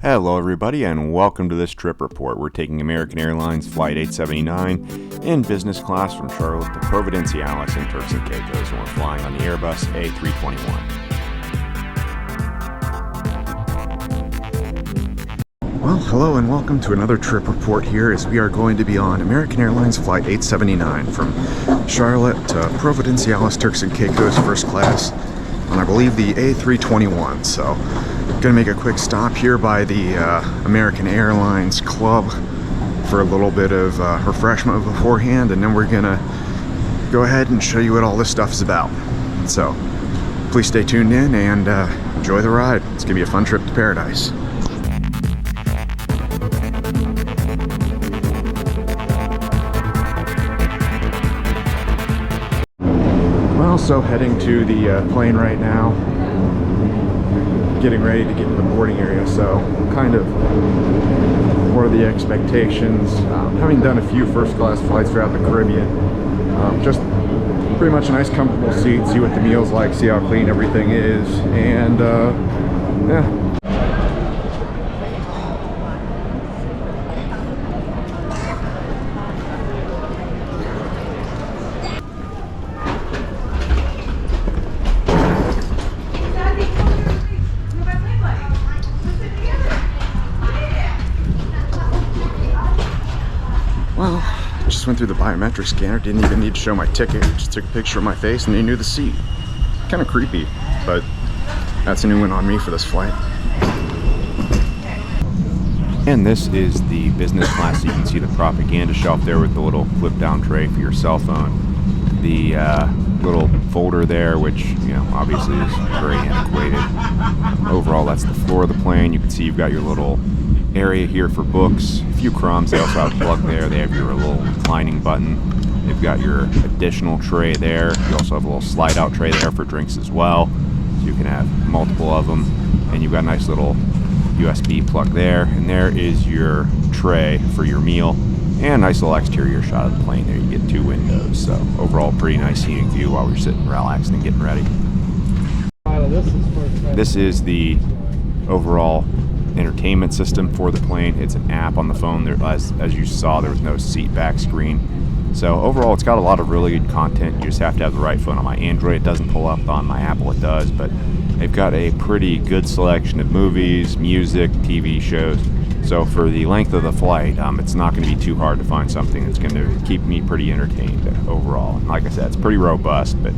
Hello everybody and welcome to this trip report. We're taking American Airlines Flight 879 in business class from Charlotte to Providenciales in Turks and Caicos, and we're flying on the Airbus A321. Well, hello and welcome to another trip report here as we are going to be on American Airlines Flight 879 from Charlotte to Providenciales, Turks and Caicos first class on, I believe, the A321. So gonna make a quick stop here by the American Airlines Club for a little bit of refreshment beforehand, and then we're gonna go ahead and show you what all this stuff is about. So please stay tuned in and enjoy the ride. It's gonna be a fun trip to paradise. Well, so heading to the plane right now, getting ready to get to the boarding area. So kind of what are the expectations? Having done a few first class flights throughout the Caribbean, just pretty much a nice comfortable seat, see what the meal's like, see how clean everything is, and yeah. Well, just went through the biometric scanner, didn't even need to show my ticket, just took a picture of my face and they knew the seat. Kind of creepy, but that's a new one on me for this flight. And this is the business class, so you can see the propaganda shelf there with the little flip down tray for your cell phone. The little folder there, which, you know, obviously is very antiquated. Overall, that's the floor of the plane. You can see you've got your little area here for books, a few crumbs. They also have a plug there. They have your little reclining button. They've got your additional tray there. You also have a little slide out tray there for drinks as well, so you can have multiple of them. And you've got a nice little USB plug there, and there is your tray for your meal, and a nice little exterior shot of the plane there. You get two windows, so overall pretty nice scenic view while we're sitting relaxing and getting ready. This is the overall entertainment system for the plane. It's an app on the phone. There, as you saw, there was no seat back screen. So overall, it's got a lot of really good content. You just have to have the right phone. On my Android, it doesn't pull up. On my Apple, it does. But they've got a pretty good selection of movies, music, TV shows. So for the length of the flight, it's not going to be too hard to find something that's going to keep me pretty entertained overall. And like I said, it's pretty robust, but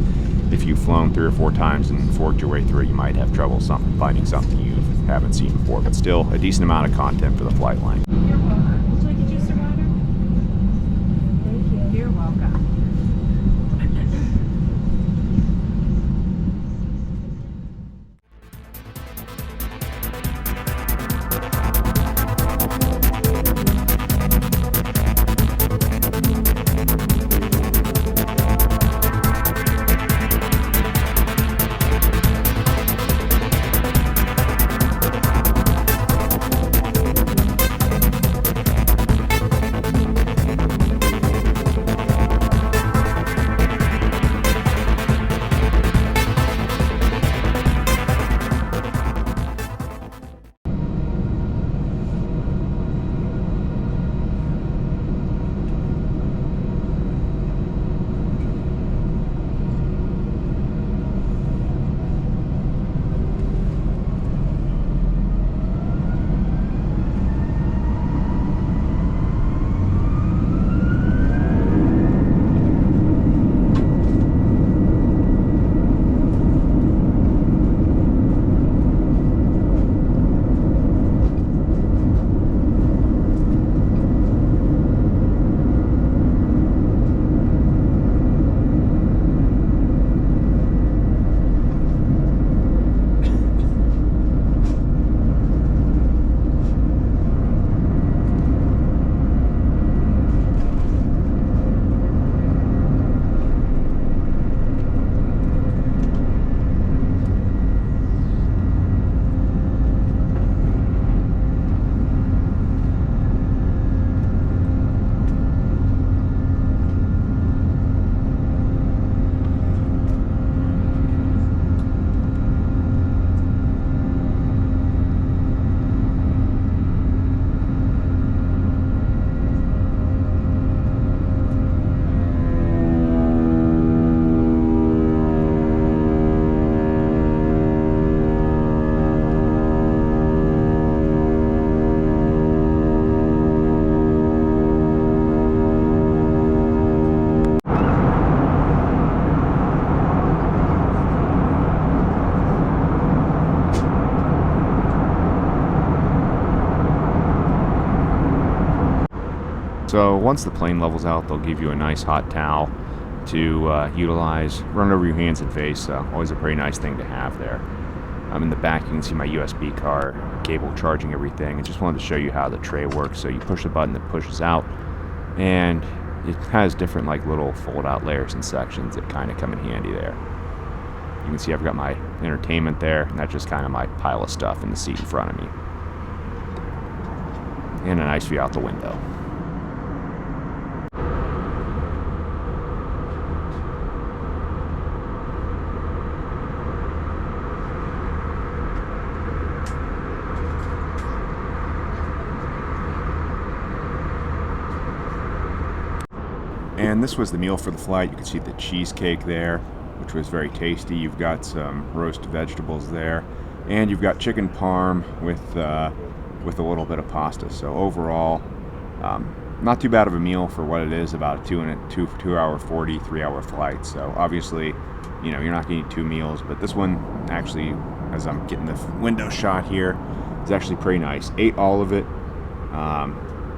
if you've flown 3 or 4 times and forked your way through it, you might have trouble finding something you haven't seen before, but still a decent amount of content for the flight line. You're welcome. Would you like a juice or water? Thank you. You're welcome. So once the plane levels out, they'll give you a nice hot towel to utilize, run over your hands and face. So always a pretty nice thing to have there. In the back, you can see my USB card, cable charging everything. I just wanted to show you how the tray works. So you push the button that pushes out, and it has different like little fold-out layers and sections that kind of come in handy there. You can see I've got my entertainment there, and that's just kind of my pile of stuff in the seat in front of me. And a nice view out the window. And this was the meal for the flight. You can see the cheesecake there, which was very tasty. You've got some roast vegetables there, and you've got chicken parm with a little bit of pasta. So overall, not too bad of a meal for what it is, about a 2 hour 40, 3 hour flight. So obviously, you know, you're not going to eat 2 meals, but this one actually, as I'm getting the window shot here, is actually pretty nice. Ate all of it.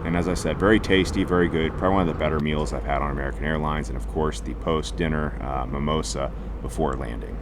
And as I said, very tasty, very good. Probably one of the better meals I've had on American Airlines. And of course, the post-dinner mimosa before landing.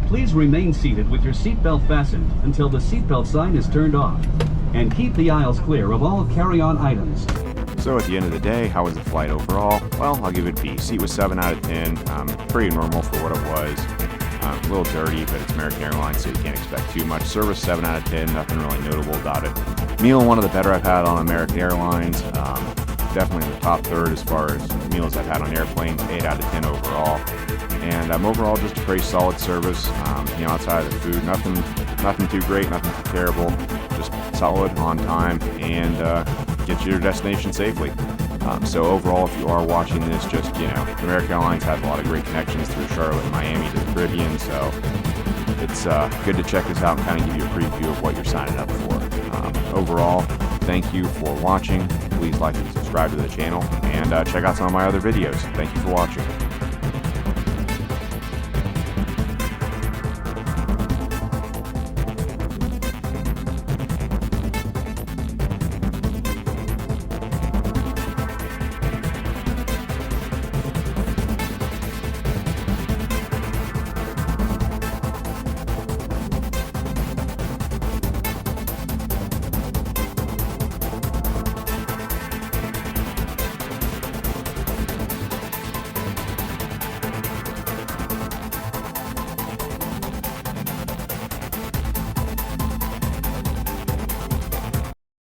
Please remain seated with your seatbelt fastened until the seatbelt sign is turned off, and keep the aisles clear of all carry-on items. So at the end of the day, how was the flight overall? Well, I'll give it B. Seat was 7 out of 10. Pretty normal for what it was. A little dirty, but it's American Airlines, so you can't expect too much. Service 7 out of 10. Nothing really notable about it. Meal, one of the better I've had on American Airlines. Definitely in the top third as far as meals I've had on airplanes. 8 out of 10 overall. And overall, just a pretty solid service. You know, outside of the food, nothing too great, nothing too terrible. Just solid, on time, and get you to your destination safely. So overall, if you are watching this, just, you know, American Airlines has a lot of great connections through Charlotte and Miami to the Caribbean. So it's good to check this out and kind of give you a preview of what you're signing up for. Overall, thank you for watching. Please like and subscribe to the channel, and check out some of my other videos. Thank you for watching.